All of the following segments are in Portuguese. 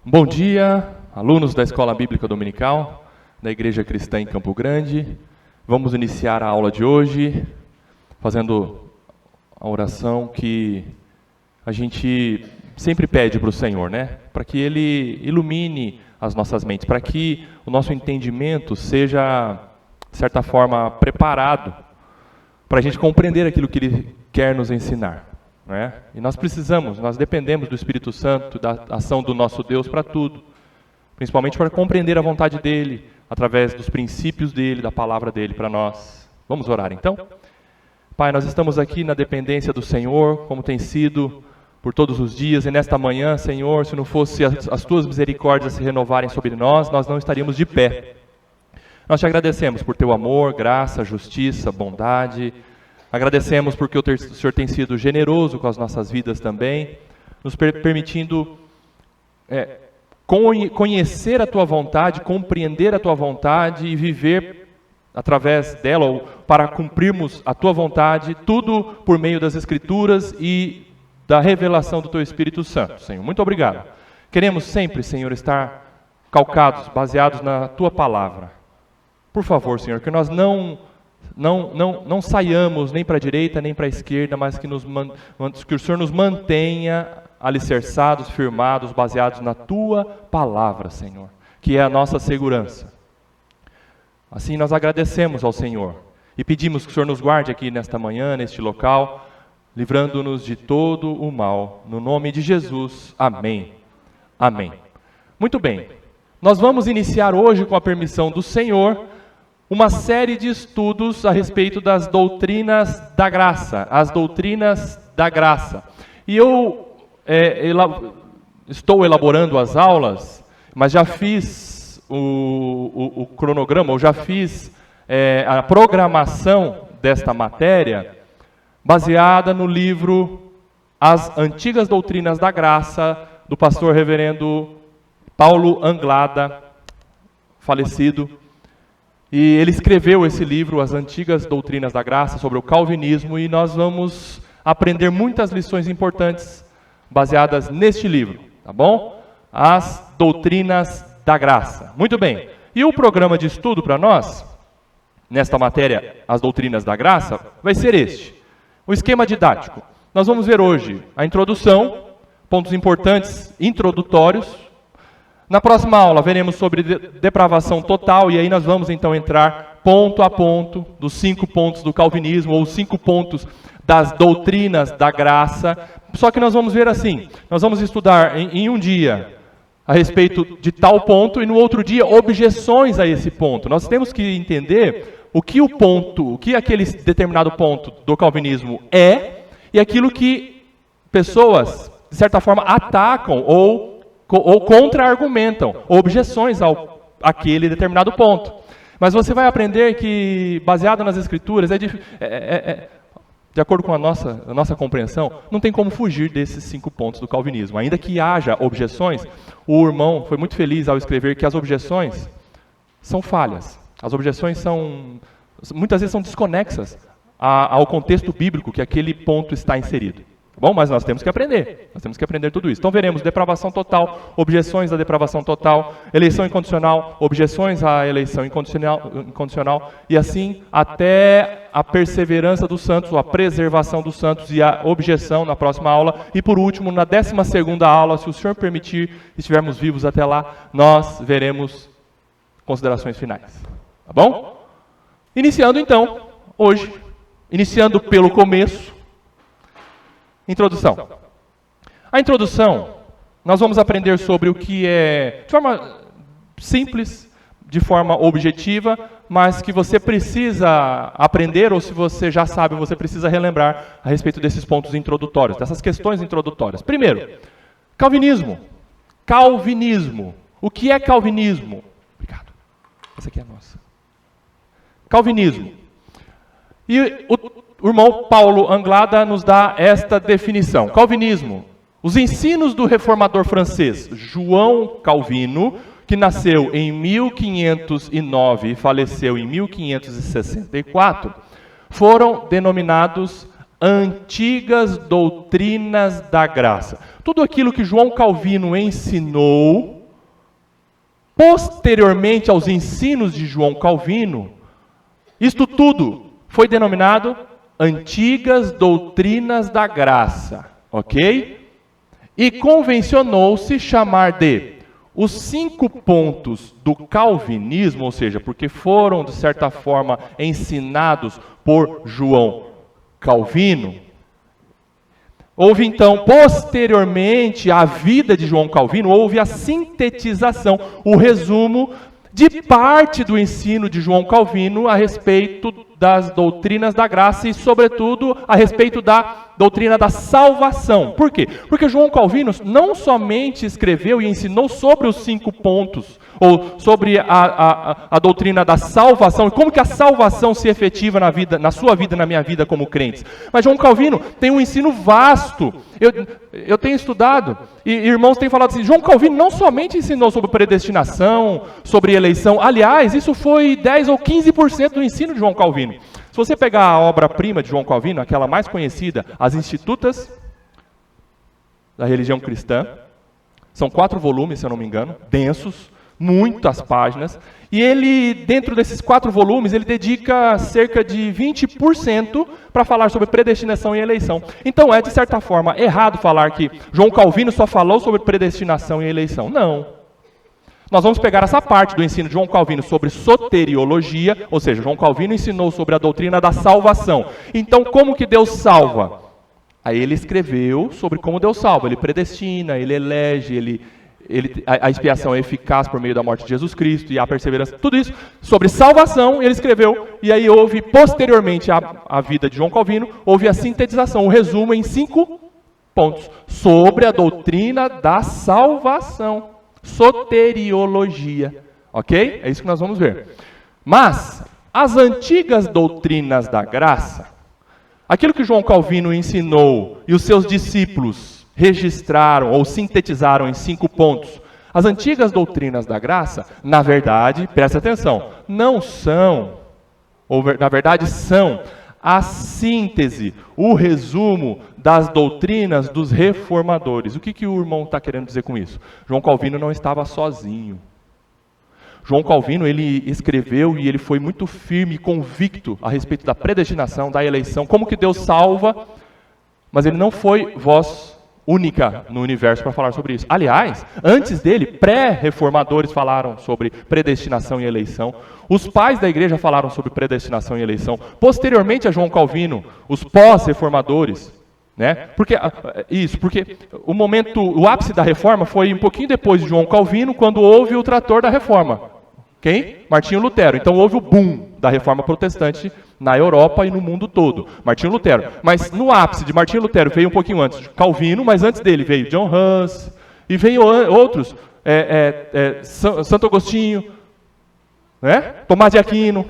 Bom dia, alunos da Escola Bíblica Dominical, da Igreja Cristã em Campo Grande. Vamos iniciar a aula de hoje fazendo a oração que a gente sempre pede para o Senhor, né? Para que Ele ilumine as nossas mentes, para que o nosso entendimento seja, de certa forma, preparado para a gente compreender aquilo que Ele quer nos ensinar. Né? E nós dependemos do Espírito Santo, da ação do nosso Deus para tudo, principalmente para compreender a vontade dEle, através dos princípios dEle, da palavra dEle para nós. Vamos orar então? Pai, nós estamos aqui na dependência do Senhor, como tem sido por todos os dias, e nesta manhã, Senhor, se não fosse as Tuas misericórdias se renovarem sobre nós não estaríamos de pé. Nós te agradecemos por Teu amor, graça, justiça, bondade. Agradecemos porque o Senhor tem sido generoso com as nossas vidas também, nos permitindo conhecer a Tua vontade, compreender a Tua vontade e viver através dela, ou para cumprirmos a Tua vontade, tudo por meio das Escrituras e da revelação do Teu Espírito Santo, Senhor. Muito obrigado. Queremos sempre, Senhor, estar calcados, baseados na Tua palavra. Por favor, Senhor, que nós não saiamos nem para a direita nem para a esquerda, mas que o Senhor nos mantenha alicerçados, firmados, baseados na Tua palavra, Senhor, que é a nossa segurança. Assim nós agradecemos ao Senhor e pedimos que o Senhor nos guarde aqui nesta manhã, neste local, livrando-nos de todo o mal. No nome de Jesus, amém. Amém. Muito bem, nós vamos iniciar hoje, com a permissão do Senhor, uma série de estudos a respeito das doutrinas da graça, as doutrinas da graça. E eu estou elaborando as aulas, mas já fiz o cronograma, ou já fiz a programação desta matéria, baseada no livro As Antigas Doutrinas da Graça, do pastor reverendo Paulo Anglada, falecido. E ele escreveu esse livro, As Antigas Doutrinas da Graça, sobre o calvinismo, e nós vamos aprender muitas lições importantes baseadas neste livro, tá bom? As Doutrinas da Graça. Muito bem. E o programa de estudo para nós, nesta matéria, As Doutrinas da Graça, vai ser este. O esquema didático. Nós vamos ver hoje a introdução, pontos importantes introdutórios. Na próxima aula veremos sobre depravação total, e aí nós vamos então entrar ponto a ponto dos 5 pontos do calvinismo, ou 5 pontos das doutrinas da graça. Só que nós vamos ver assim, nós vamos estudar em um dia a respeito de tal ponto, e no outro dia objeções a esse ponto. Nós temos que entender o que aquele determinado ponto do calvinismo é, e aquilo que pessoas, de certa forma, atacam ou contra-argumentam, objeções àquele determinado ponto. Mas você vai aprender que, baseado nas Escrituras, de acordo com a nossa compreensão, não tem como fugir desses 5 pontos do calvinismo. Ainda que haja objeções, o irmão foi muito feliz ao escrever que as objeções são falhas. As objeções muitas vezes são desconexas ao contexto bíblico que aquele ponto está inserido. Bom, mas nós temos que aprender tudo isso. Então veremos depravação total, objeções à depravação total, eleição incondicional, objeções à eleição incondicional, e assim até a perseverança dos santos, ou a preservação dos santos, e a objeção na próxima aula. E por último, na 12ª aula, se o Senhor permitir, estivermos vivos até lá, nós veremos considerações finais. Tá bom? Iniciando então, hoje, iniciando pelo começo, introdução. A introdução, nós vamos aprender sobre o que é, de forma simples, de forma objetiva, mas que você precisa aprender, ou se você já sabe, você precisa relembrar a respeito desses pontos introdutórios, dessas questões introdutórias. Primeiro, calvinismo. Calvinismo. O que é calvinismo? Obrigado. Essa aqui é a nossa. Calvinismo. E o irmão Paulo Anglada nos dá esta definição. Calvinismo, os ensinos do reformador francês João Calvino, que nasceu em 1509 e faleceu em 1564, foram denominados antigas doutrinas da graça. Tudo aquilo que João Calvino ensinou, posteriormente aos ensinos de João Calvino, isto tudo foi denominado antigas doutrinas da graça, ok? E convencionou-se chamar de os 5 pontos do calvinismo, ou seja, porque foram, de certa forma, ensinados por João Calvino. Houve então, posteriormente à vida de João Calvino, houve a sintetização, o resumo de parte do ensino de João Calvino a respeito das doutrinas da graça e, sobretudo, a respeito da doutrina da salvação. Por quê? Porque João Calvino não somente escreveu e ensinou sobre os 5 pontos, ou sobre a doutrina da salvação, e como que a salvação se efetiva na sua vida, na minha vida como crentes. Mas João Calvino tem um ensino vasto. Eu tenho estudado, e irmãos têm falado assim, João Calvino não somente ensinou sobre predestinação, sobre eleição, aliás, isso foi 10 ou 15% do ensino de João Calvino. Se você pegar a obra-prima de João Calvino, aquela mais conhecida, as Institutas da Religião Cristã, são 4 volumes, se eu não me engano, densos, muitas páginas, e ele, dentro desses 4 volumes, ele dedica cerca de 20% para falar sobre predestinação e eleição. Então é, de certa forma, errado falar que João Calvino só falou sobre predestinação e eleição. Não. Nós vamos pegar essa parte do ensino de João Calvino sobre soteriologia, ou seja, João Calvino ensinou sobre a doutrina da salvação. Então, como que Deus salva? Aí ele escreveu sobre como Deus salva. Ele predestina, ele elege, a expiação é eficaz por meio da morte de Jesus Cristo e a perseverança, tudo isso sobre salvação ele escreveu, e aí houve posteriormente à vida de João Calvino, houve a sintetização, o resumo em 5 pontos, sobre a doutrina da salvação, soteriologia, ok? É isso que nós vamos ver. Mas, as antigas doutrinas da graça, aquilo que João Calvino ensinou e os seus discípulos registraram ou sintetizaram em 5 pontos. As antigas doutrinas da graça, na verdade, presta atenção, não são, ou na verdade são, a síntese, o resumo das doutrinas dos reformadores. O que o irmão está querendo dizer com isso? João Calvino não estava sozinho. João Calvino, ele escreveu e ele foi muito firme e convicto a respeito da predestinação, da eleição, como que Deus salva, mas ele não foi voz única no universo para falar sobre isso. Aliás, antes dele, pré-reformadores falaram sobre predestinação e eleição. Os pais da igreja falaram sobre predestinação e eleição. Posteriormente a João Calvino, os pós-reformadores, né? Porque o ápice da reforma foi um pouquinho depois de João Calvino, quando houve o trator da reforma. Quem? Martinho Lutero. Então houve o boom da reforma protestante na Europa e no mundo todo. Martinho Lutero. Mas no ápice de Martinho Lutero veio um pouquinho antes de Calvino, mas antes dele veio John Hus, e veio outros, Santo Agostinho, né? Tomás de Aquino,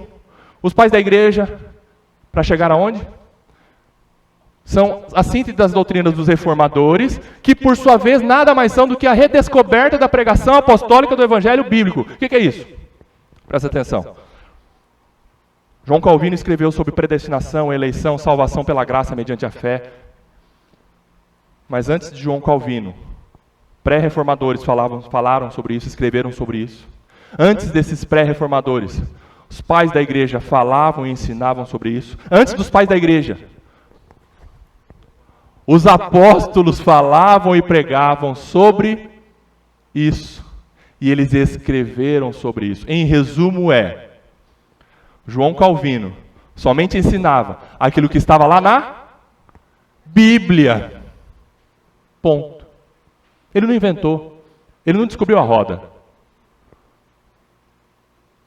os pais da igreja, para chegar aonde? São a síntese das doutrinas dos reformadores, que por sua vez nada mais são do que a redescoberta da pregação apostólica do evangelho bíblico. O que é isso? Presta atenção. João Calvino escreveu sobre predestinação, eleição, salvação pela graça mediante a fé. Mas antes de João Calvino, pré-reformadores falaram sobre isso, escreveram sobre isso. Antes desses pré-reformadores, os pais da igreja falavam e ensinavam sobre isso. Antes dos pais da igreja, os apóstolos falavam e pregavam sobre isso. E eles escreveram sobre isso. Em resumo João Calvino somente ensinava aquilo que estava lá na Bíblia. Ponto. Ele não inventou. Ele não descobriu a roda.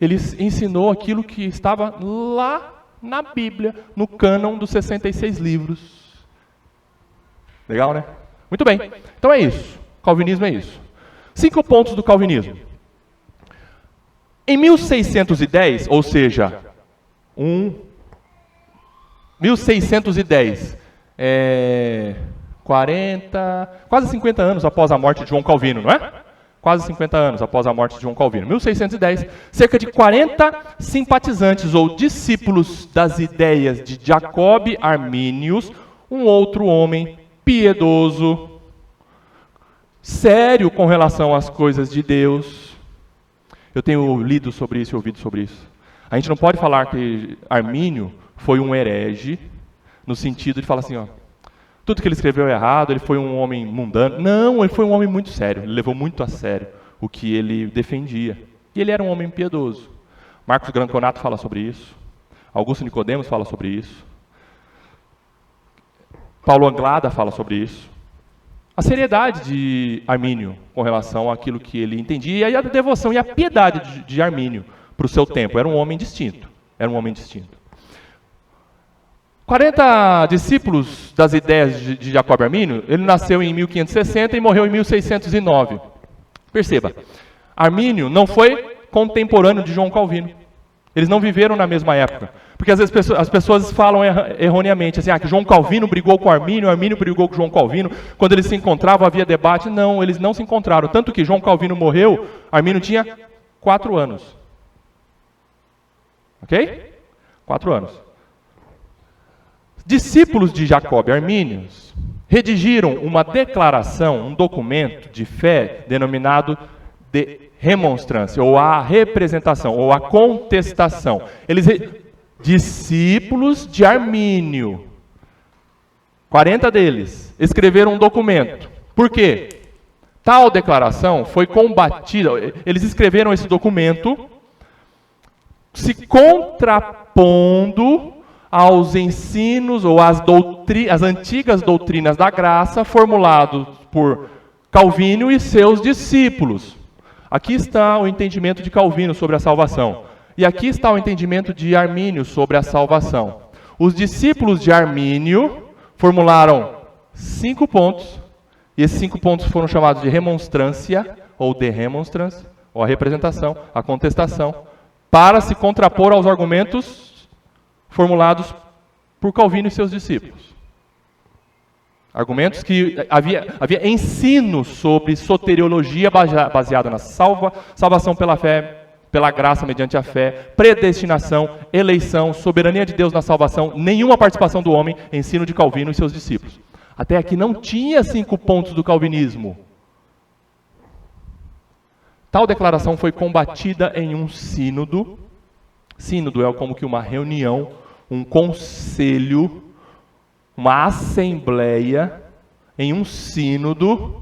Ele ensinou aquilo que estava lá na Bíblia, no cânon dos 66 livros. Legal, né? Muito bem. Então é isso. Calvinismo é isso. 5 pontos do calvinismo. Em 1610, ou seja, 1610, quase 50 anos após a morte de João Calvino, não é? Quase 50 anos após a morte de João Calvino. 1610, cerca de 40 simpatizantes ou discípulos das ideias de Jacob Arminius, um outro homem piedoso, sério com relação às coisas de Deus. Eu tenho lido sobre isso e ouvido sobre isso. A gente não pode falar que Armínio foi um herege, no sentido de falar assim, ó, tudo que ele escreveu é errado, ele foi um homem mundano. Não, ele foi um homem muito sério, ele levou muito a sério o que ele defendia. E ele era um homem piedoso. Marcos Granconato fala sobre isso. Augusto Nicodemos fala sobre isso. Paulo Anglada fala sobre isso. A seriedade de Armínio com relação àquilo que ele entendia e a devoção e a piedade de Armínio para o seu tempo. Era um homem distinto. Era um homem distinto. 40 discípulos das ideias de Jacob Armínio, ele nasceu em 1560 e morreu em 1609. Perceba, Armínio não foi contemporâneo de João Calvino. Eles não viveram na mesma época. Porque às vezes as pessoas falam erroneamente, assim, que João Calvino brigou com Armínio, Armínio brigou com João Calvino, quando eles se encontravam havia debate. Não, eles não se encontraram. Tanto que João Calvino morreu, Armínio tinha 4 anos. Ok? 4 anos. Discípulos de Jacob Armínios redigiram uma declaração, um documento de fé denominado de remonstrância, ou a representação, ou a contestação. Discípulos de Armínio, 40 deles, escreveram um documento. Por quê? Tal declaração foi combatida, eles escreveram esse documento se contrapondo aos ensinos ou às antigas doutrinas da graça formulados por Calvino e seus discípulos. Aqui está o entendimento de Calvino sobre a salvação. E aqui está o entendimento de Armínio sobre a salvação. Os discípulos de Armínio formularam 5 pontos, e esses 5 pontos foram chamados de remonstrância, ou de remonstrância, ou a representação, a contestação, para se contrapor aos argumentos formulados por Calvino e seus discípulos. Argumentos que havia ensino sobre soteriologia baseado na salvação pela fé, pela graça mediante a fé, predestinação, eleição, soberania de Deus na salvação, nenhuma participação do homem, ensino de Calvino e seus discípulos. Até aqui não tinha 5 pontos do calvinismo. Tal declaração foi combatida em um sínodo. Sínodo é como que uma reunião, um conselho, uma assembleia, em um sínodo,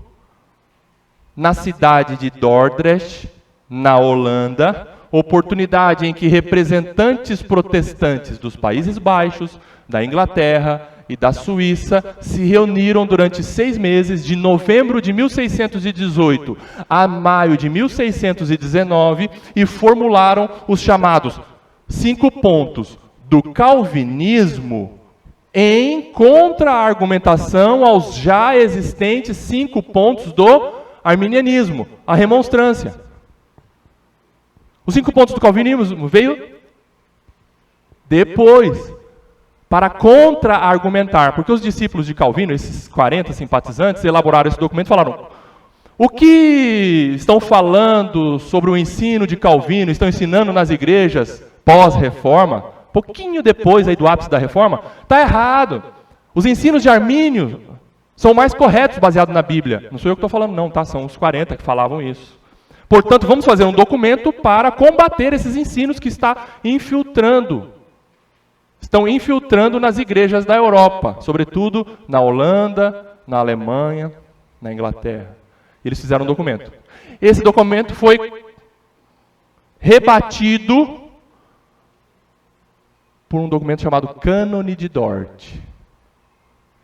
na cidade de Dordrecht, na Holanda, oportunidade em que representantes protestantes dos Países Baixos, da Inglaterra e da Suíça se reuniram durante 6 meses, de novembro de 1618 a maio de 1619, e formularam os chamados 5 pontos do calvinismo em contra-argumentação aos já existentes 5 pontos do arminianismo, a remonstrância. Os 5 pontos do calvinismo veio depois, para contra-argumentar, porque os discípulos de Calvino, esses 40 simpatizantes, elaboraram esse documento e falaram: o que estão falando sobre o ensino de Calvino, estão ensinando nas igrejas pós-reforma, pouquinho depois aí do ápice da reforma, está errado. Os ensinos de Armínio são mais corretos baseados na Bíblia. Não sou eu que estou falando não, tá? São os 40 que falavam isso. Portanto, vamos fazer um documento para combater esses ensinos que estão infiltrando nas igrejas da Europa, sobretudo na Holanda, na Alemanha, na Inglaterra. Eles fizeram um documento. Esse documento foi rebatido por um documento chamado Cânone de Dort.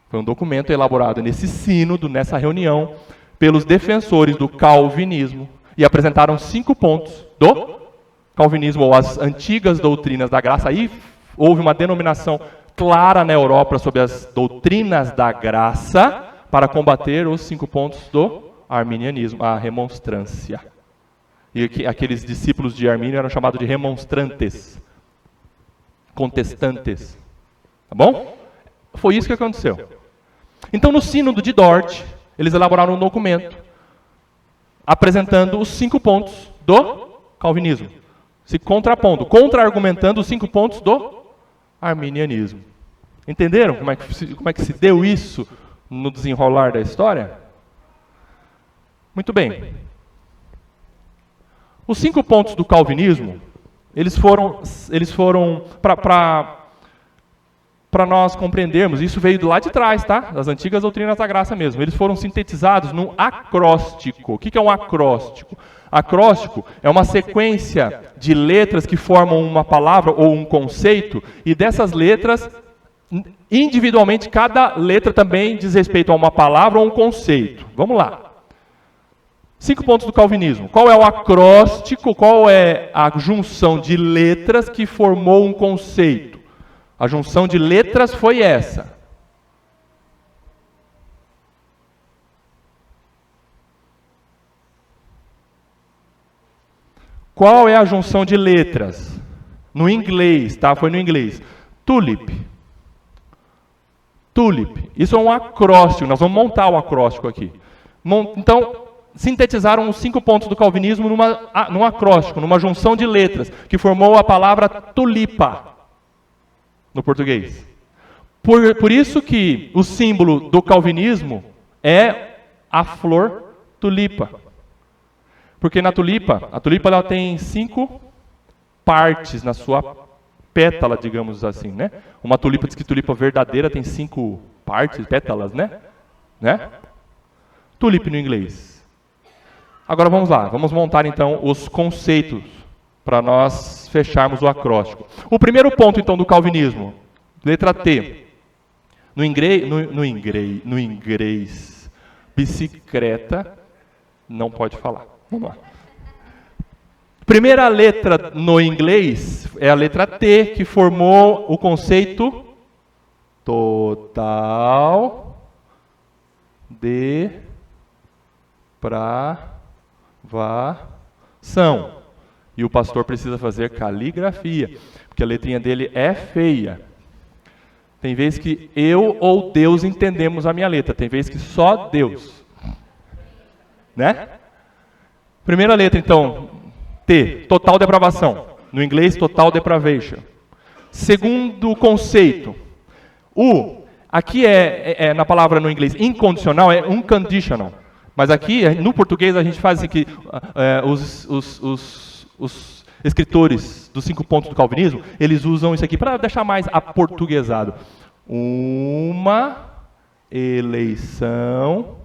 Foi um documento elaborado nesse sínodo, nessa reunião, pelos defensores do calvinismo, e apresentaram 5 pontos do calvinismo, ou as antigas doutrinas da graça. Aí houve uma denominação clara na Europa sobre as doutrinas da graça, para combater os 5 pontos do arminianismo, a remonstrância. E aqueles discípulos de Armínio eram chamados de remonstrantes, contestantes. Tá bom? Foi isso que aconteceu. Então, no sínodo de Dort, eles elaboraram um documento apresentando os 5 pontos do calvinismo, se contrapondo, contra-argumentando os 5 pontos do arminianismo. Entenderam como é que se deu isso no desenrolar da história? Muito bem. Os 5 pontos do calvinismo, eles foram para nós compreendermos, isso veio do lado de trás, tá? Das antigas doutrinas da graça mesmo. Eles foram sintetizados num acróstico. O que é um acróstico? Acróstico é uma sequência de letras que formam uma palavra ou um conceito, e dessas letras, individualmente, cada letra também diz respeito a uma palavra ou um conceito. Vamos lá. 5 pontos do calvinismo. Qual é o acróstico? Qual é a junção de letras que formou um conceito? A junção de letras foi essa. Qual é a junção de letras? No inglês, tá? Foi no inglês. Tulip. Tulip. Isso é um acróstico. Nós vamos montar o acróstico aqui. Então, sintetizaram os 5 pontos do calvinismo num acróstico, numa junção de letras, que formou a palavra tulipa, no português. Por isso que o símbolo do calvinismo é a flor tulipa. Porque a tulipa ela tem 5 partes na sua pétala, digamos assim, né? Uma tulipa, diz que tulipa verdadeira tem 5 partes, pétalas, né? Tulip no inglês. Agora vamos lá, vamos montar então os conceitos para nós fecharmos o acróstico. O primeiro ponto então do calvinismo, letra T. No inglês, bicicleta, não pode falar. Vamos lá. Primeira letra no inglês é a letra T, que formou o conceito total depravação. E o pastor precisa fazer caligrafia, porque a letrinha dele é feia. Tem vezes que eu ou Deus entendemos a minha letra, tem vezes que só Deus. Né? Primeira letra, então, T, total depravação. No inglês, total depravation. Segundo conceito, aqui na palavra no inglês incondicional, é unconditional. Mas aqui, no português, a gente faz assim que os escritores dos 5 pontos do calvinismo, eles usam isso aqui para deixar mais aportuguesado. Uma eleição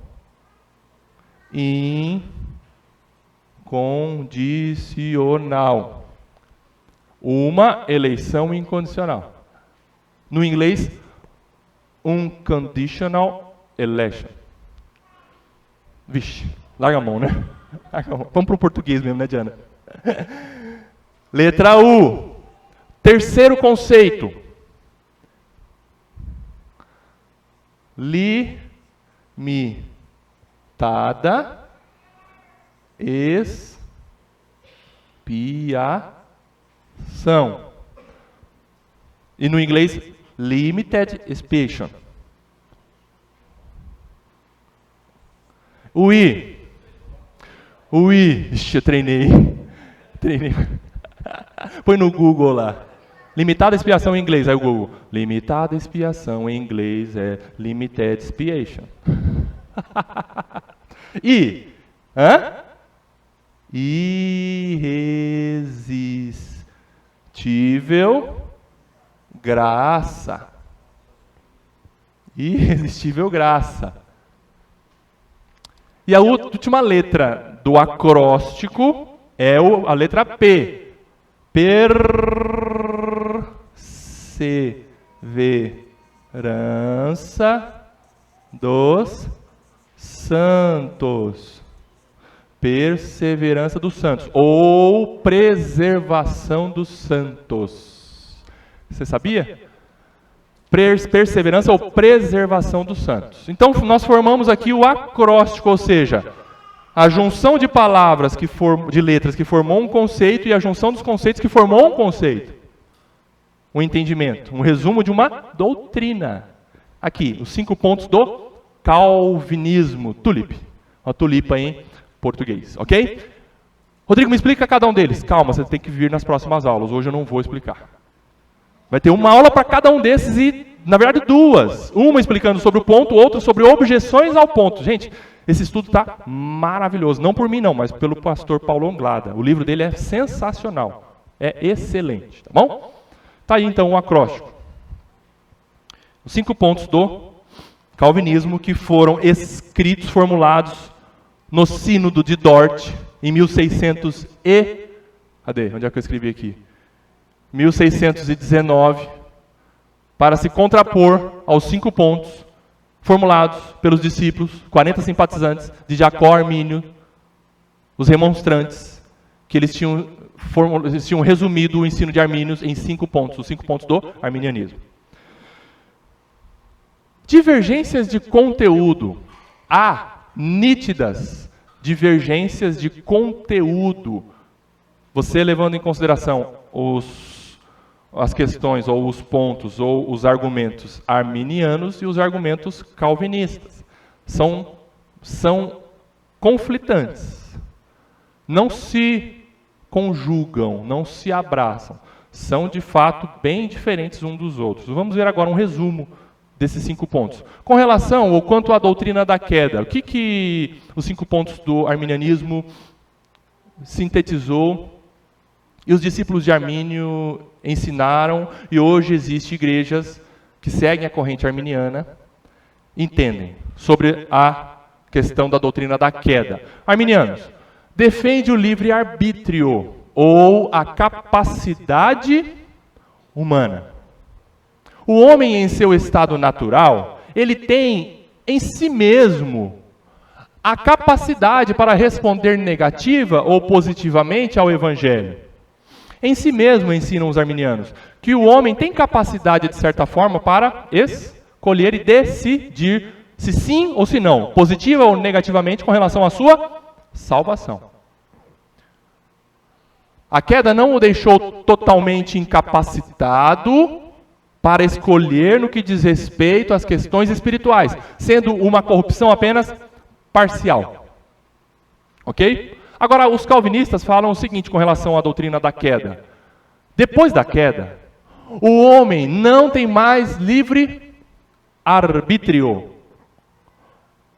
incondicional. Uma eleição incondicional. No inglês, unconditional election. Vixe, larga a mão, né? Vamos para o português mesmo, né, Diana? Letra U. Terceiro conceito. Limitada expiação. E no inglês, limited expiation. O I. Ixi, eu treinei. Põe no Google lá. Limitada expiação em inglês, aí o Google. Limitada expiação em inglês é limited expiation. I. Irresistível graça. Irresistível graça. E a última letra do acróstico é a letra P. Perseverança dos santos. Perseverança dos santos. Ou preservação dos santos. Você sabia? Perseverança ou preservação dos santos. Então, nós formamos aqui o acróstico, ou seja, a junção de palavras, de letras que formou um conceito e a junção dos conceitos que formou um conceito. Um entendimento, um resumo de uma doutrina. Aqui, os 5 pontos do calvinismo. Tulip. Uma tulipa em português, ok? Rodrigo, me explica cada um deles. Calma, você tem que vir nas próximas aulas. Hoje eu não vou explicar. Vai ter uma aula para cada um desses e, na verdade, duas. Uma explicando sobre o ponto, outra sobre objeções ao ponto. Gente, esse estudo está maravilhoso. Não por mim não, mas pelo pastor Paulo Anglada. O livro dele é sensacional. É excelente, tá bom? Tá aí então o acróstico. Os 5 pontos do calvinismo que foram escritos, formulados no Sínodo de Dort, em 1600 e... Cadê? Onde é que eu escrevi aqui? 1619, para se contrapor aos 5 pontos formulados pelos discípulos, 40 simpatizantes de Jacó Armínio, os remonstrantes, que eles tinham resumido o ensino de Armínio em 5 pontos, os 5 pontos do arminianismo. Divergências de conteúdo. Há nítidas divergências de conteúdo. Você levando em consideração as questões, ou os pontos, ou os argumentos arminianos e os argumentos calvinistas. São conflitantes. Não se conjugam, não se abraçam. São, de fato, bem diferentes uns dos outros. Vamos ver agora um resumo desses 5 pontos. Com relação ou quanto à doutrina da queda, o que os 5 pontos do arminianismo sintetizou e os discípulos de Armínio ensinaram, e hoje existem igrejas que seguem a corrente arminiana, entendem sobre a questão da doutrina da queda. Arminianos, defende o livre-arbítrio ou a capacidade humana. O homem, em seu estado natural, ele tem em si mesmo a capacidade para responder negativa ou positivamente ao Evangelho. Em si mesmo, ensinam os arminianos, que o homem tem capacidade, de certa forma, para escolher e decidir se sim ou se não, positiva ou negativamente, com relação à sua salvação. A queda não o deixou totalmente incapacitado para escolher no que diz respeito às questões espirituais, sendo uma corrupção apenas parcial. Ok? Agora, os calvinistas falam o seguinte com relação à doutrina da queda. Depois da queda, o homem não tem mais livre arbítrio.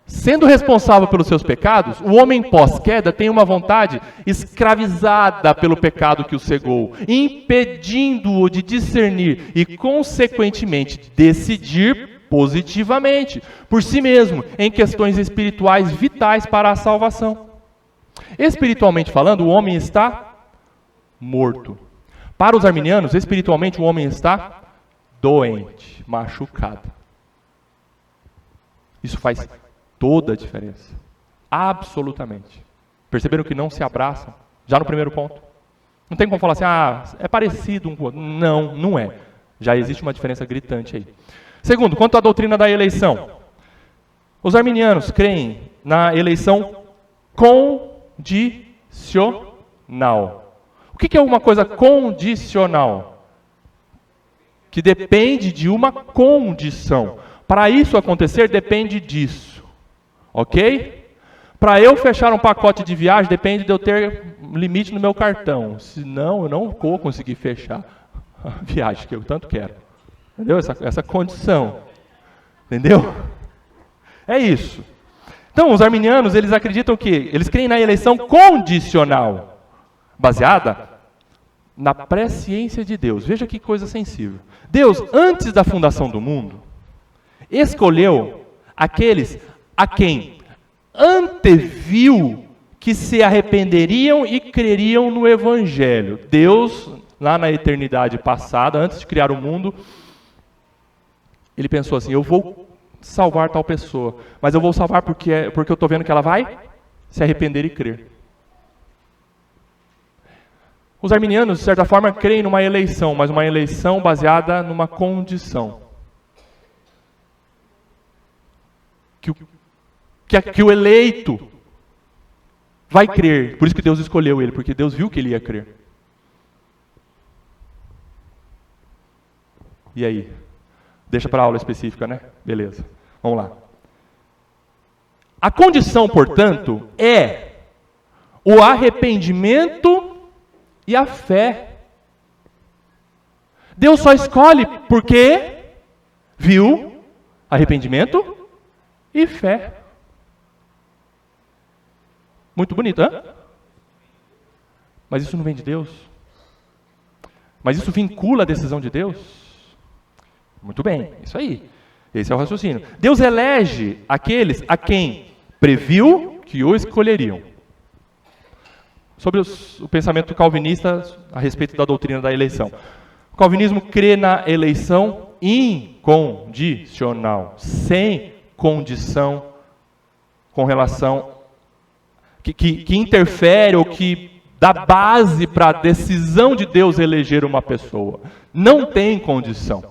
Sendo responsável pelos seus pecados, o homem pós-queda tem uma vontade escravizada pelo pecado que o cegou, impedindo-o de discernir e, consequentemente, decidir positivamente, por si mesmo, em questões espirituais vitais para a salvação. Espiritualmente falando, o homem está morto. Para os arminianos, espiritualmente, o homem está doente, machucado. Isso faz toda a diferença. Absolutamente. Perceberam que não se abraçam? Já no primeiro ponto. Não tem como falar assim, é parecido um com o outro. Não, não é. Já existe uma diferença gritante aí. Segundo, quanto à doutrina da eleição. Os arminianos creem na eleição condicional. O que é uma coisa condicional? Que depende de uma condição. Para isso acontecer, depende disso. Ok? Para eu fechar um pacote de viagem, depende de eu ter limite no meu cartão. Senão, eu não vou conseguir fechar a viagem que eu tanto quero. Entendeu? Essa condição. Entendeu? É isso. Então, os arminianos, eles acreditam que eles creem na eleição condicional, baseada na presciência de Deus. Veja que coisa sensível. Deus, antes da fundação do mundo, escolheu aqueles a quem anteviu que se arrependeriam e creriam no Evangelho. Deus, lá na eternidade passada, antes de criar o mundo, ele pensou assim, eu vou salvar tal pessoa, mas eu vou salvar porque eu estou vendo que ela vai se arrepender e crer. Os arminianos, de certa forma, creem numa eleição, mas uma eleição baseada numa condição. Que o eleito vai crer. Por isso que Deus escolheu ele, porque Deus viu que ele ia crer. E aí? Deixa para a aula específica, né? Beleza. Vamos lá. A condição, portanto, é o arrependimento e a fé. Deus só escolhe porque viu arrependimento e fé. Muito bonito, hein? Mas isso não vem de Deus? Mas isso vincula a decisão de Deus? Muito bem, isso aí. Esse é o raciocínio. Deus elege aqueles a quem previu que o escolheriam. Sobre o pensamento calvinista a respeito da doutrina da eleição. O calvinismo crê na eleição incondicional, sem condição com relação que interfere ou que dá base para a decisão de Deus eleger uma pessoa. Não tem condição.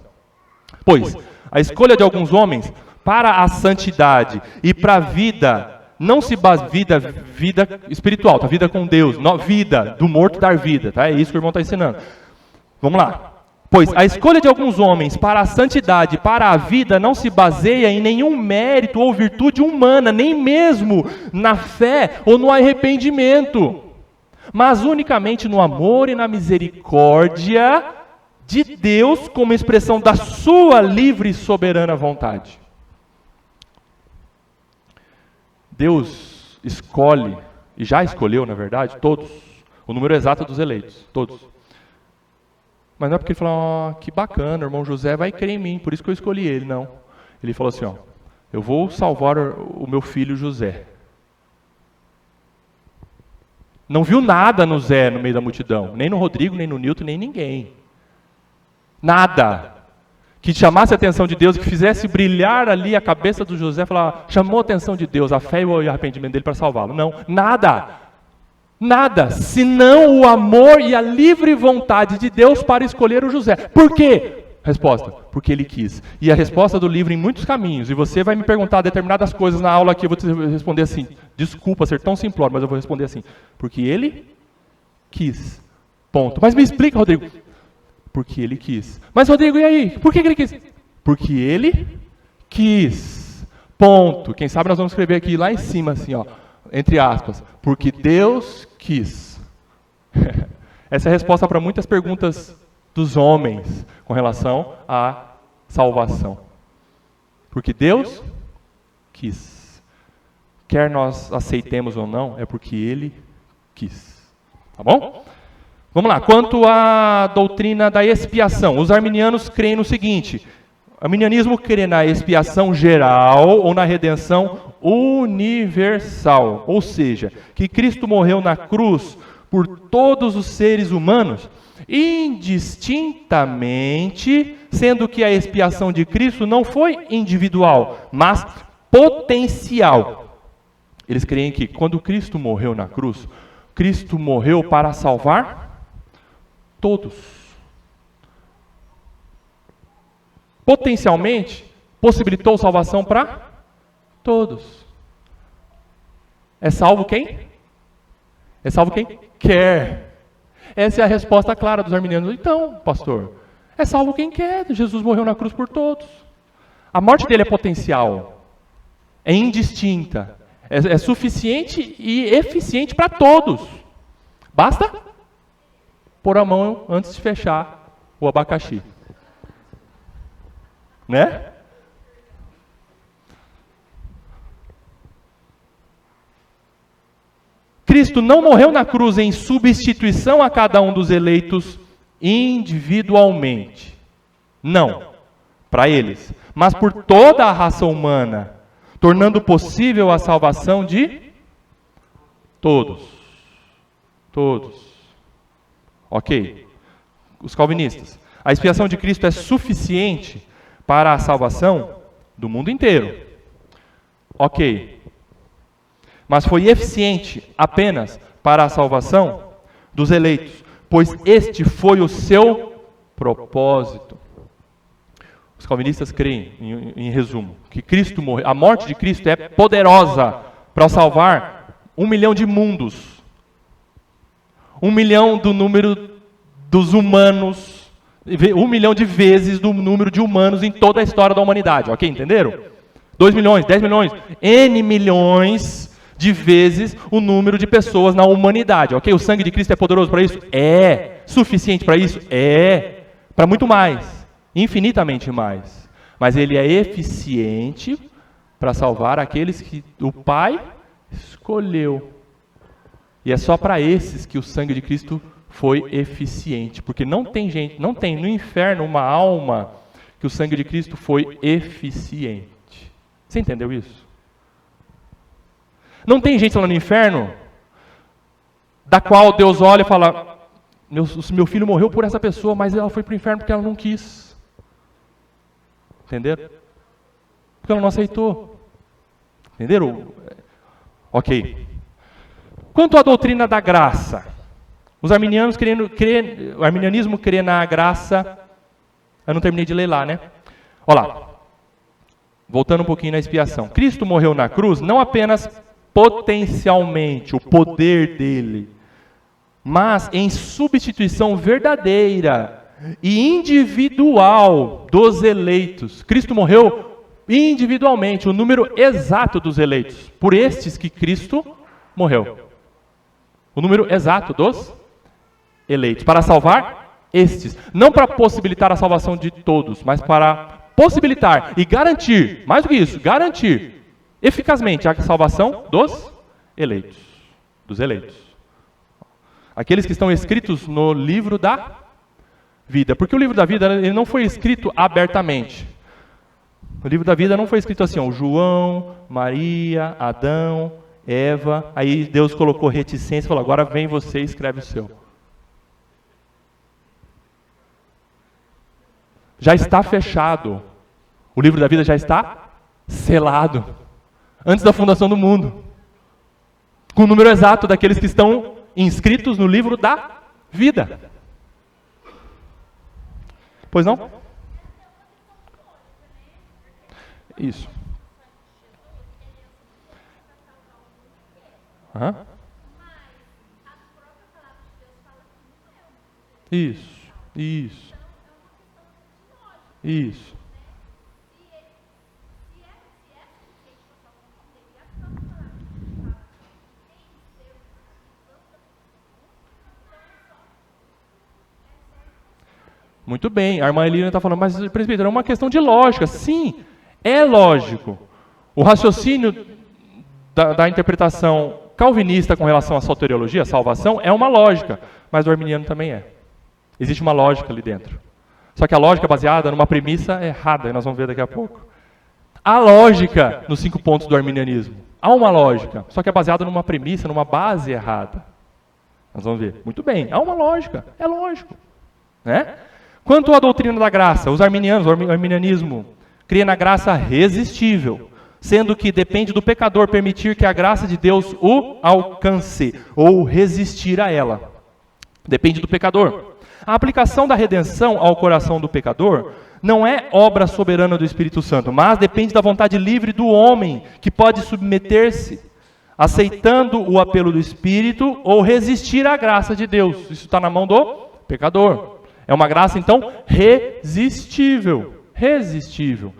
Pois a escolha de alguns homens para a santidade e para a vida, não se baseia vida espiritual, tá? Vida com Deus, não, vida do morto dar vida, tá? É isso que o irmão está ensinando. Vamos lá. Pois a escolha de alguns homens para a santidade e para a vida não se baseia em nenhum mérito ou virtude humana, nem mesmo na fé ou no arrependimento, mas unicamente no amor e na misericórdia de Deus como expressão da sua livre e soberana vontade. Deus escolhe, e já escolheu, na verdade, todos, o número exato dos eleitos, todos. Mas não é porque ele falou, que bacana, o irmão José vai crer em mim, por isso que eu escolhi ele, não. Ele falou assim, eu vou salvar o meu filho José. Não viu nada no Zé no meio da multidão, nem no Rodrigo, nem no Nilton, nem ninguém. Nada. Que chamasse a atenção de Deus, que fizesse brilhar ali a cabeça do José, chamou a atenção de Deus, a fé e o arrependimento dele para salvá-lo. Não, nada. Nada, senão o amor e a livre vontade de Deus para escolher o José. Por quê? Resposta, porque ele quis. E a resposta do livro em muitos caminhos, e você vai me perguntar determinadas coisas na aula aqui, eu vou te responder assim, desculpa ser tão simplório, mas eu vou responder assim, porque ele quis. Ponto. Mas me explica, Rodrigo. Porque ele quis. Mas, Rodrigo, e aí? Por que ele quis? Porque ele quis. Ponto. Quem sabe nós vamos escrever aqui lá em cima, assim, entre aspas. Porque Deus quis. Essa é a resposta para muitas perguntas dos homens com relação à salvação. Porque Deus quis. Quer nós aceitemos ou não, é porque Ele quis. Tá bom? Vamos lá. Quanto à doutrina da expiação, os arminianos creem no seguinte: o arminianismo crê na expiação geral ou na redenção universal. Ou seja, que Cristo morreu na cruz por todos os seres humanos, indistintamente, sendo que a expiação de Cristo não foi individual, mas potencial. Eles creem que quando Cristo morreu na cruz, Cristo morreu para salvar todos. Potencialmente, possibilitou salvação para todos. É salvo quem? É salvo quem quer. Essa é a resposta clara dos arminianos. Então, pastor, é salvo quem quer. Jesus morreu na cruz por todos. A morte dele é potencial, é indistinta, é suficiente e eficiente para todos. Basta pôr a mão antes de fechar o abacaxi. Né? Cristo não morreu na cruz em substituição a cada um dos eleitos individualmente. Não, para eles, mas por toda a raça humana, tornando possível a salvação de todos. Todos. Ok. Os calvinistas. A expiação de Cristo é suficiente para a salvação do mundo inteiro. Ok. Mas foi eficiente apenas para a salvação dos eleitos, pois este foi o seu propósito. Os calvinistas creem, em resumo, que Cristo morreu. A morte de Cristo é poderosa para salvar 1 milhão de mundos. 1 milhão do número dos humanos, 1 milhão de vezes do número de humanos em toda a história da humanidade. Ok, entenderam? 2 milhões, 10 milhões, N milhões de vezes o número de pessoas na humanidade. Ok, o sangue de Cristo é poderoso para isso? É. Suficiente para isso? É. para muito mais, infinitamente mais. Mas ele é eficiente para salvar aqueles que o Pai escolheu. E é só para esses que o sangue de Cristo foi eficiente, porque não tem no inferno uma alma que o sangue de Cristo foi eficiente. Você entendeu isso? Não tem gente lá no inferno da qual Deus olha e fala: meu filho morreu por essa pessoa, mas ela foi para o inferno porque ela não quis. Entenderam? Porque ela não aceitou. Entenderam? Ok. Quanto à doutrina da graça, os arminianos o arminianismo crê na graça. Eu não terminei de ler lá, né? Olha lá. Voltando um pouquinho na expiação. Cristo morreu na cruz não apenas potencialmente, o poder dele, mas em substituição verdadeira e individual dos eleitos. Cristo morreu individualmente, o número exato dos eleitos. Por estes que Cristo morreu. O número exato dos eleitos. Para salvar estes. Não para possibilitar a salvação de todos, mas para possibilitar e garantir, mais do que isso, garantir eficazmente a salvação dos eleitos. Dos eleitos. Aqueles que estão escritos no livro da vida. Porque o livro da vida ele não foi escrito abertamente. O livro da vida não foi escrito assim, ó, João, Maria, Adão, Eva. Aí Deus colocou reticência e falou: agora vem você e escreve o seu. Já está fechado. O livro da vida já está selado. Antes da fundação do mundo. Com o número exato daqueles que estão inscritos no livro da vida. Pois não? Isso. Uhum. Isso. Muito bem, a irmã Elina está falando, mas presbítero, é uma questão de lógica. Sim, é lógico. O raciocínio da interpretação calvinista com relação à soteriologia, a salvação, é uma lógica, mas o arminiano também é. Existe uma lógica ali dentro. Só que a lógica é baseada numa premissa errada, e nós vamos ver daqui a pouco. Há lógica nos 5 pontos do arminianismo. Há uma lógica, só que é baseada numa premissa, numa base errada. Nós vamos ver. Muito bem, há uma lógica, é lógico. Né? Quanto à doutrina da graça, os arminianos, o arminianismo, crê na graça resistível, sendo que depende do pecador permitir que a graça de Deus o alcance, ou resistir a ela. Depende do pecador. A aplicação da redenção ao coração do pecador não é obra soberana do Espírito Santo, mas depende da vontade livre do homem, que pode submeter-se, aceitando o apelo do Espírito, ou resistir à graça de Deus. Isso está na mão do pecador. É uma graça, então, resistível. Resistível.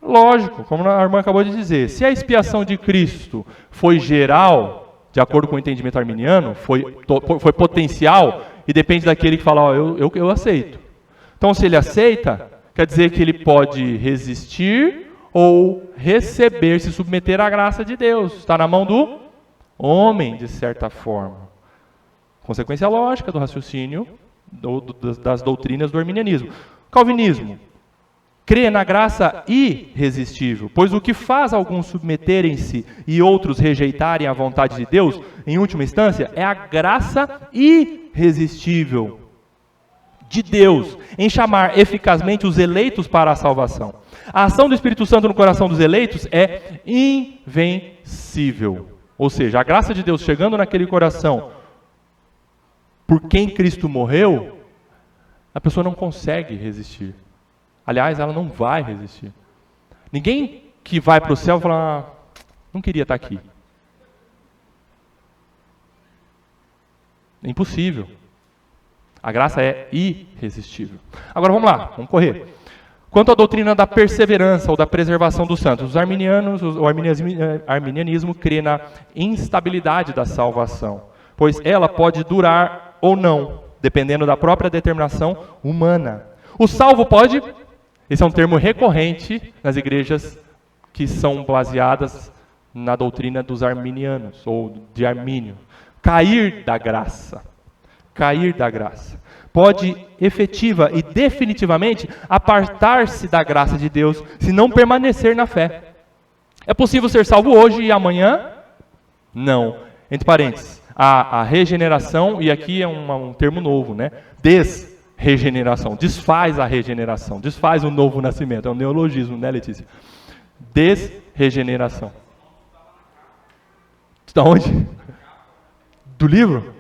Lógico, como a irmã acabou de dizer, se a expiação de Cristo foi geral, de acordo com o entendimento arminiano, foi potencial, e depende daquele que fala, ó, eu aceito. Então, se ele aceita, quer dizer que ele pode resistir ou receber, se submeter à graça de Deus. Está na mão do homem, de certa forma. Consequência lógica do raciocínio das doutrinas do arminianismo. Calvinismo crê na graça irresistível, pois o que faz alguns submeterem-se e outros rejeitarem a vontade de Deus, em última instância, é a graça irresistível de Deus em chamar eficazmente os eleitos para a salvação. A ação do Espírito Santo no coração dos eleitos é invencível. Ou seja, a graça de Deus chegando naquele coração por quem Cristo morreu, a pessoa não consegue resistir. Aliás, ela não vai resistir. Ninguém que vai para o céu fala, não queria estar aqui. É impossível. A graça é irresistível. Agora vamos lá, vamos correr. Quanto à doutrina da perseverança ou da preservação dos santos, os arminianos, o arminianismo crê na instabilidade da salvação, pois ela pode durar ou não, dependendo da própria determinação humana. O salvo pode, esse é um termo recorrente nas igrejas que são baseadas na doutrina dos arminianos, ou de Armínio. Cair da graça. Cair da graça. Pode efetiva e definitivamente apartar-se da graça de Deus se não permanecer na fé. É possível ser salvo hoje e amanhã? Não. Entre parênteses, a regeneração, e aqui é um termo novo, né? Desregeneração. Desfaz a regeneração. Desfaz o novo nascimento. É um neologismo, né, Letícia? Desregeneração. Da onde? Do livro?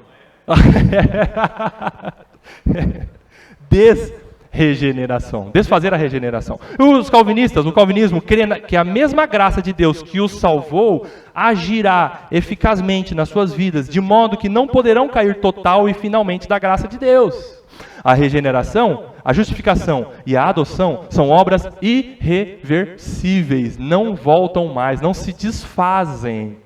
Desregeneração. Desfazer a regeneração. Os calvinistas, o calvinismo crê que a mesma graça de Deus que os salvou agirá eficazmente nas suas vidas, de modo que não poderão cair total e finalmente da graça de Deus. A regeneração, a justificação e a adoção são obras irreversíveis, não voltam mais, não se desfazem.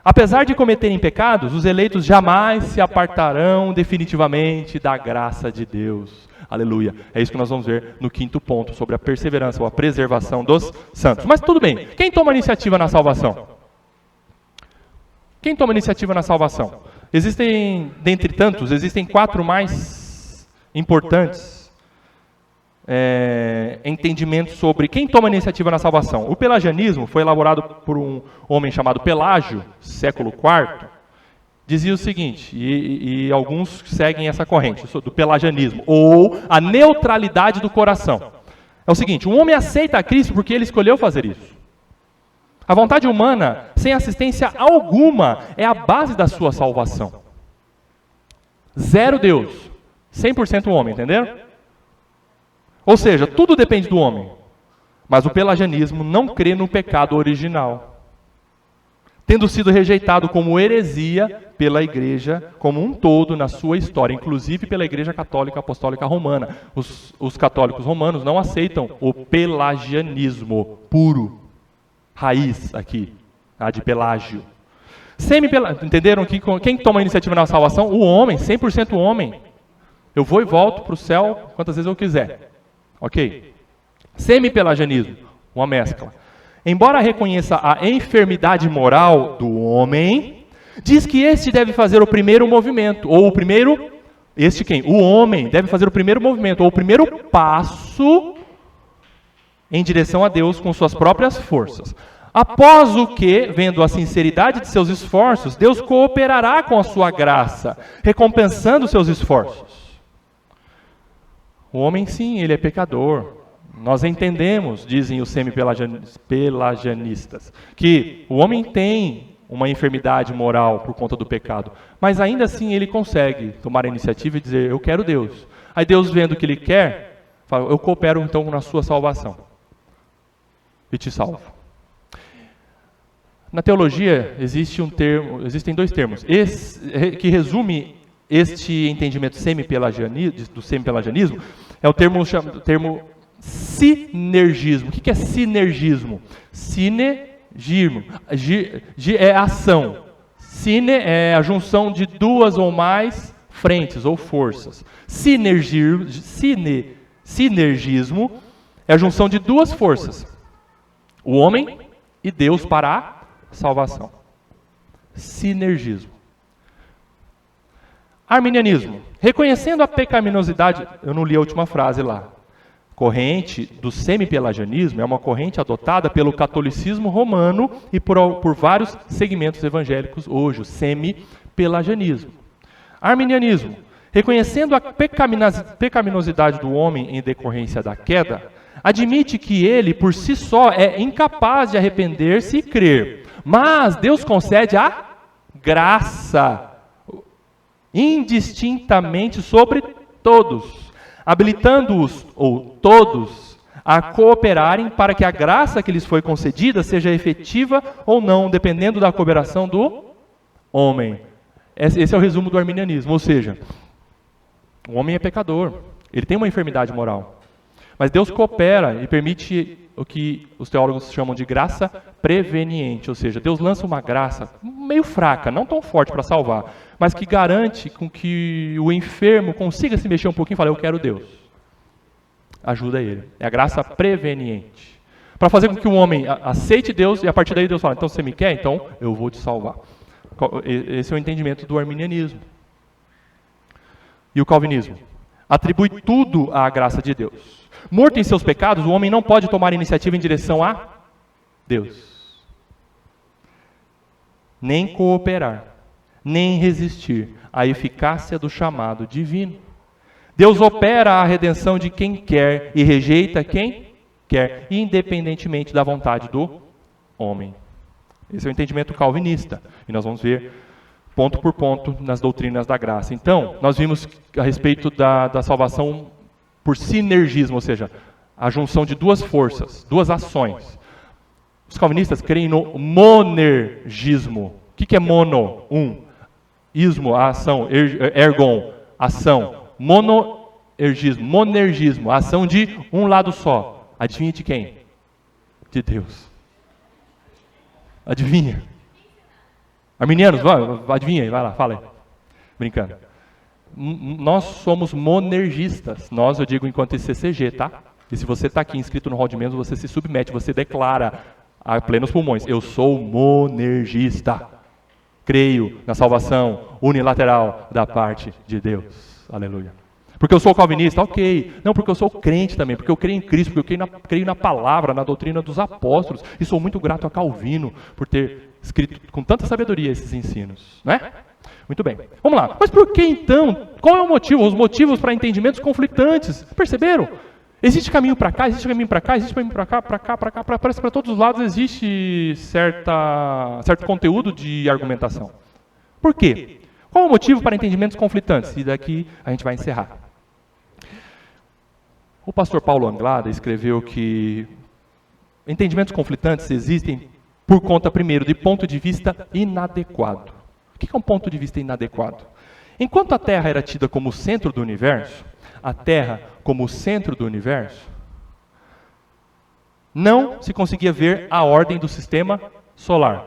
Apesar de cometerem pecados, os eleitos jamais se apartarão definitivamente da graça de Deus. Aleluia. É isso que nós vamos ver no quinto ponto, sobre a perseverança ou a preservação dos santos. Mas tudo bem, quem toma iniciativa na salvação? Quem toma iniciativa na salvação? Existem, dentre tantos, existem 4 mais importantes entendimentos sobre quem toma iniciativa na salvação. O pelagianismo foi elaborado por um homem chamado Pelágio, século IV, dizia o seguinte, e alguns seguem essa corrente, do pelagianismo, ou a neutralidade do coração. É o seguinte, um homem aceita a Cristo porque ele escolheu fazer isso. A vontade humana, sem assistência alguma, é a base da sua salvação. 0 Deus, 100% homem, entenderam? Ou seja, tudo depende do homem. Mas o pelagianismo não crê no pecado original, tendo sido rejeitado como heresia pela igreja como um todo na sua história, inclusive pela Igreja Católica Apostólica Romana. Os católicos romanos não aceitam o pelagianismo puro, raiz aqui, de Pelágio. Entenderam que quem toma a iniciativa na salvação? O homem, 100% homem. Eu vou e volto para o céu quantas vezes eu quiser. Ok? Semi-pelagianismo, uma mescla. Embora reconheça a enfermidade moral do homem, diz que este deve fazer o primeiro movimento, ou o primeiro... Este quem? O homem deve fazer o primeiro movimento, ou o primeiro passo em direção a Deus com suas próprias forças. Após o que, vendo a sinceridade de seus esforços, Deus cooperará com a sua graça, recompensando seus esforços. O homem, sim, ele é pecador. Nós entendemos, dizem os semi-pelagianistas, que o homem tem uma enfermidade moral por conta do pecado, mas ainda assim ele consegue tomar a iniciativa e dizer, eu quero Deus. Aí Deus, vendo o que ele quer, fala, eu coopero então na sua salvação e te salvo. Na teologia existem 2 termos, que resume este entendimento do semi-pelagianismo, é o termo sinergismo. O que é sinergismo? Sinergismo é ação. Sine é a junção de 2 ou mais frentes ou forças. Sinergismo é a junção de 2 forças. O homem e Deus para a salvação. Sinergismo. Arminianismo. Reconhecendo a pecaminosidade, eu não li a última frase lá. Corrente do semi-pelagianismo é uma corrente adotada pelo catolicismo romano e por vários segmentos evangélicos hoje, o semi-pelagianismo. Arminianismo. Reconhecendo a pecaminosidade do homem em decorrência da queda, admite que ele, por si só, é incapaz de arrepender-se e crer. Mas Deus concede a graça indistintamente sobre todos, habilitando-os, ou todos, a cooperarem para que a graça que lhes foi concedida seja efetiva ou não, dependendo da cooperação do homem. Esse é o resumo do arminianismo, ou seja, o homem é pecador, ele tem uma enfermidade moral, mas Deus coopera e permite o que os teólogos chamam de graça preveniente, ou seja, Deus lança uma graça meio fraca, não tão forte para salvar, mas que garante com que o enfermo consiga se mexer um pouquinho e falar, eu quero Deus. ajuda ele. É a graça preveniente. Para fazer com que o homem aceite Deus e a partir daí Deus fala, então você me quer? Então eu vou te salvar. Esse é o entendimento do arminianismo. E o calvinismo? Atribui tudo à graça de Deus. Morto em seus pecados, o homem não pode tomar iniciativa em direção a Deus. Nem cooperar, nem resistir à eficácia do chamado divino. Deus opera a redenção de quem quer e rejeita quem quer, independentemente da vontade do homem. Esse é o entendimento calvinista. E nós vamos ver ponto por ponto nas doutrinas da graça. Então, nós vimos a respeito da salvação por sinergismo, ou seja, a junção de duas forças, duas ações. Os calvinistas creem no monergismo. O que é mono? Ismo, a ação, ergon, ação. Monergismo, a ação de um lado só. Adivinha de quem? De Deus. Adivinha? Arminianos, adivinha aí, vai lá, fala aí. Brincando. Nós somos monergistas. Nós, eu digo enquanto ICCG, tá? E se você está aqui inscrito no hall de membros, você se submete, você declara a plenos pulmões, eu sou monergista. Creio na salvação unilateral da parte de Deus. Aleluia. Porque eu sou calvinista? Ok. Não, porque eu sou crente também, porque eu creio em Cristo, porque eu creio na palavra, na doutrina dos apóstolos. E sou muito grato a Calvino por ter escrito com tanta sabedoria esses ensinos. Não é? Muito bem. Vamos lá. Mas por que então? Qual é o motivo? Os motivos para entendimentos conflitantes. Perceberam? Existe caminho para cá, existe caminho para cá, existe caminho para cá, parece que para todos os lados existe certo conteúdo de argumentação. Por quê? Qual é o motivo para entendimentos conflitantes? E daqui a gente vai encerrar. O pastor Paulo Anglada escreveu que entendimentos conflitantes existem por conta, primeiro, de ponto de vista inadequado. O que é um ponto de vista inadequado? Enquanto a Terra era tida como o centro do universo, a Terra como o centro do universo, não se conseguia ver a ordem do sistema solar.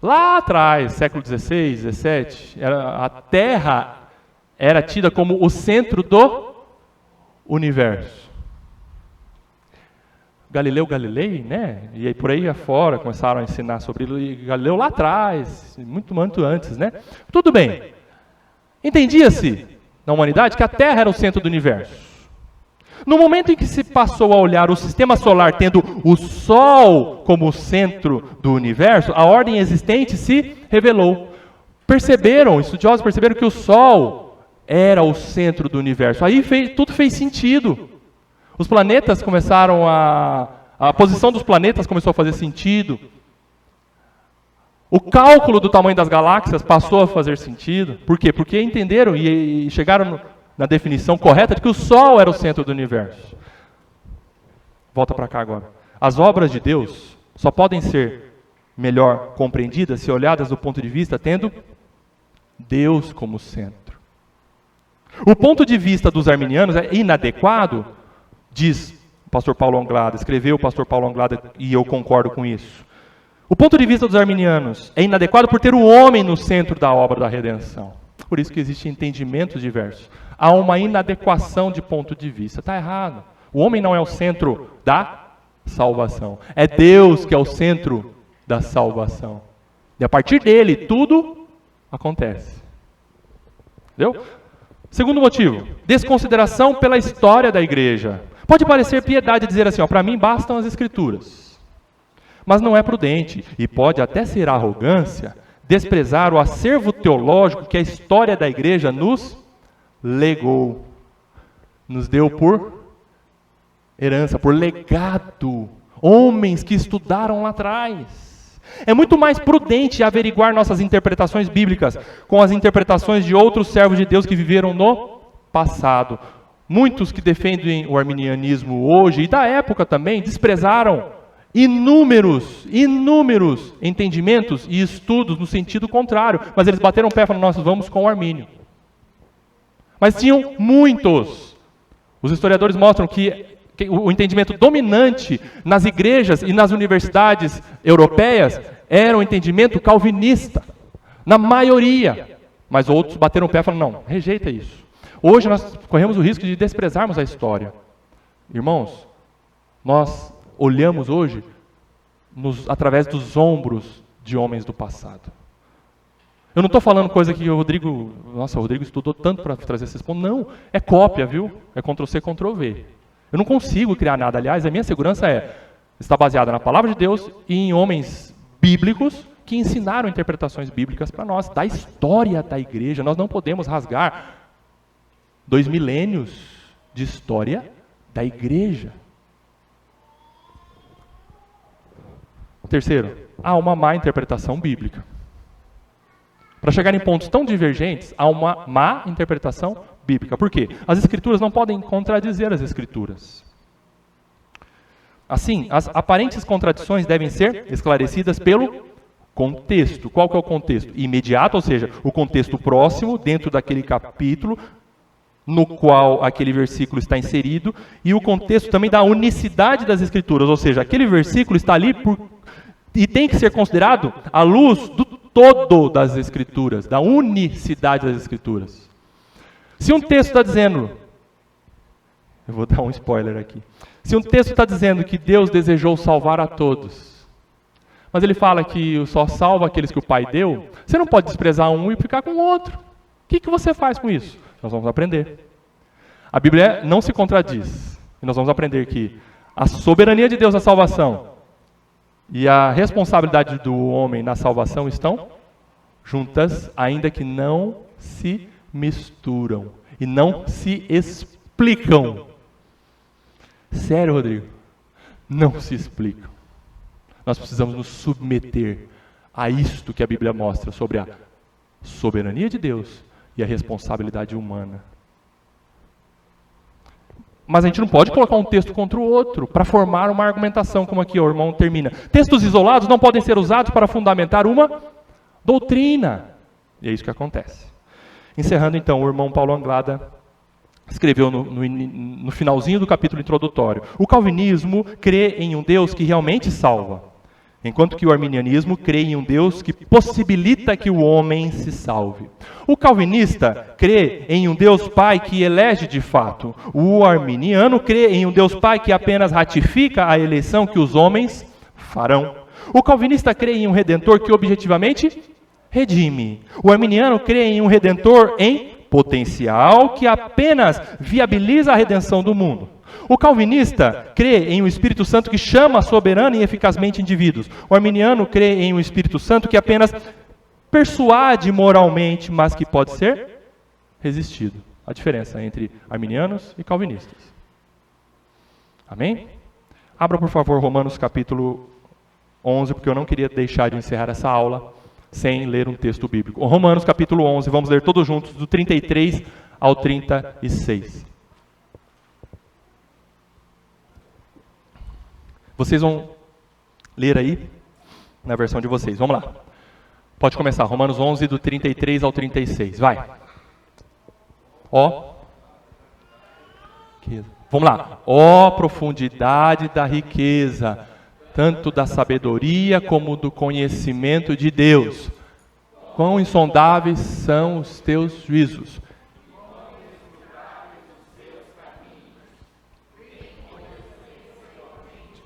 Lá atrás, século XVI, XVII, a Terra era tida como o centro do universo. Galileu Galilei, né? E aí por aí afora começaram a ensinar sobre Galileu lá atrás, muito antes, né? Tudo bem. Entendia-se na humanidade que a Terra era o centro do universo. No momento em que se passou a olhar o sistema solar tendo o Sol como centro do universo, a ordem existente se revelou. Estudiosos perceberam que o Sol era o centro do universo. Aí tudo fez sentido. Os planetas começaram a posição dos planetas começou a fazer sentido. O cálculo do tamanho das galáxias passou a fazer sentido. Por quê? Porque entenderam e chegaram na definição correta de que o Sol era o centro do universo. Volta para cá agora. As obras de Deus só podem ser melhor compreendidas se olhadas do ponto de vista tendo Deus como centro. O ponto de vista dos arminianos é inadequado, diz o pastor Paulo Anglada, escreveu o pastor Paulo Anglada, e eu concordo com isso. O ponto de vista dos arminianos é inadequado por ter o homem no centro da obra da redenção. Por isso que existem entendimentos diversos. Há uma inadequação de ponto de vista. Está errado. O homem não é o centro da salvação. É Deus que é o centro da salvação. E a partir dele, tudo acontece. Entendeu? Segundo motivo, desconsideração pela história da igreja. Pode parecer piedade dizer assim, para mim bastam as escrituras. Mas não é prudente, e pode até ser arrogância, desprezar o acervo teológico que a história da igreja nos legou. Nos deu por herança, por legado. Homens que estudaram lá atrás. É muito mais prudente averiguar nossas interpretações bíblicas com as interpretações de outros servos de Deus que viveram no passado. Muitos que defendem o arminianismo hoje, e da época também, desprezaram inúmeros entendimentos e estudos no sentido contrário. Mas eles bateram o pé e falaram, nós vamos com o Armínio. Mas tinham muitos. Os historiadores mostram que o entendimento dominante nas igrejas e nas universidades europeias era um entendimento calvinista, na maioria. Mas outros bateram o pé e falaram, não, rejeita isso. Hoje nós corremos o risco de desprezarmos a história. Irmãos, nós olhamos hoje através dos ombros de homens do passado. Eu não estou falando coisa que o Rodrigo estudou tanto para trazer esses pontos. Não, é cópia, viu? É Ctrl+C, Ctrl+V. Eu não consigo criar nada. Aliás, a minha segurança está baseada na palavra de Deus e em homens bíblicos que ensinaram interpretações bíblicas para nós, da história da igreja. Nós não podemos rasgar 2 milênios de história da igreja. Terceiro, há uma má interpretação bíblica. Para chegar em pontos tão divergentes, há uma má interpretação bíblica. Por quê? As Escrituras não podem contradizer as Escrituras. Assim, as aparentes contradições devem ser esclarecidas pelo contexto. Qual que é o contexto? Imediato, ou seja, o contexto próximo, dentro daquele capítulo, no qual aquele versículo está inserido, e o contexto também da unicidade das Escrituras, ou seja, aquele versículo está ali e tem que ser considerado à luz do todo das Escrituras, da unicidade das Escrituras. Se um texto está dizendo, eu vou dar um spoiler aqui, se um texto está dizendo que Deus desejou salvar a todos, mas ele fala que só salva aqueles que o Pai deu, você não pode desprezar um e ficar com o outro. O que você faz com isso? Nós vamos aprender. A Bíblia não se contradiz. E nós vamos aprender que a soberania de Deus na salvação e a responsabilidade do homem na salvação estão juntas, ainda que não se misturam e não se explicam. Sério, Rodrigo? Não se explicam. Nós precisamos nos submeter a isto que a Bíblia mostra sobre a soberania de Deus e a responsabilidade humana. Mas a gente não pode colocar um texto contra o outro para formar uma argumentação, como aqui o irmão termina. Textos isolados não podem ser usados para fundamentar uma doutrina. E é isso que acontece. Encerrando então, o irmão Paulo Anglada escreveu no finalzinho do capítulo introdutório: o calvinismo crê em um Deus que realmente salva, enquanto que o arminianismo crê em um Deus que possibilita que o homem se salve. O calvinista crê em um Deus Pai que elege de fato. O arminiano crê em um Deus Pai que apenas ratifica a eleição que os homens farão. O calvinista crê em um Redentor que objetivamente redime. O arminiano crê em um Redentor em potencial que apenas viabiliza a redenção do mundo. O calvinista crê em um Espírito Santo que chama soberana e eficazmente indivíduos. O arminiano crê em um Espírito Santo que apenas persuade moralmente, mas que pode ser resistido. A diferença entre arminianos e calvinistas. Amém? Abra, por favor, Romanos capítulo 11, porque eu não queria deixar de encerrar essa aula sem ler um texto bíblico. Romanos capítulo 11, vamos ler todos juntos, do 33 ao 36. Vocês vão ler aí na versão de vocês. Vamos lá. Pode começar. Romanos 11, do 33 ao 36. Vai. Ó. Vamos lá. Ó profundidade da riqueza, tanto da sabedoria como do conhecimento de Deus. Quão insondáveis são os teus juízos.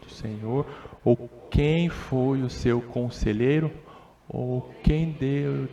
Senhor, ou quem foi o seu conselheiro, ou quem deu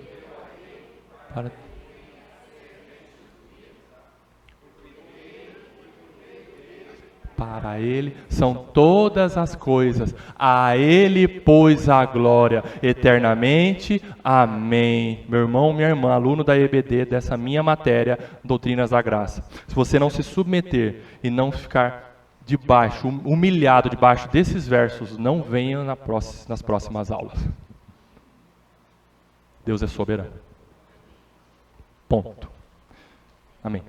para ele são todas as coisas, a ele pois a glória eternamente, amém. Meu irmão, minha irmã, aluno da EBD, dessa minha matéria, Doutrinas da Graça, se você não se submeter e não ficar debaixo, humilhado debaixo desses versos, não venha nas próximas aulas. Deus é soberano. Ponto. Amém.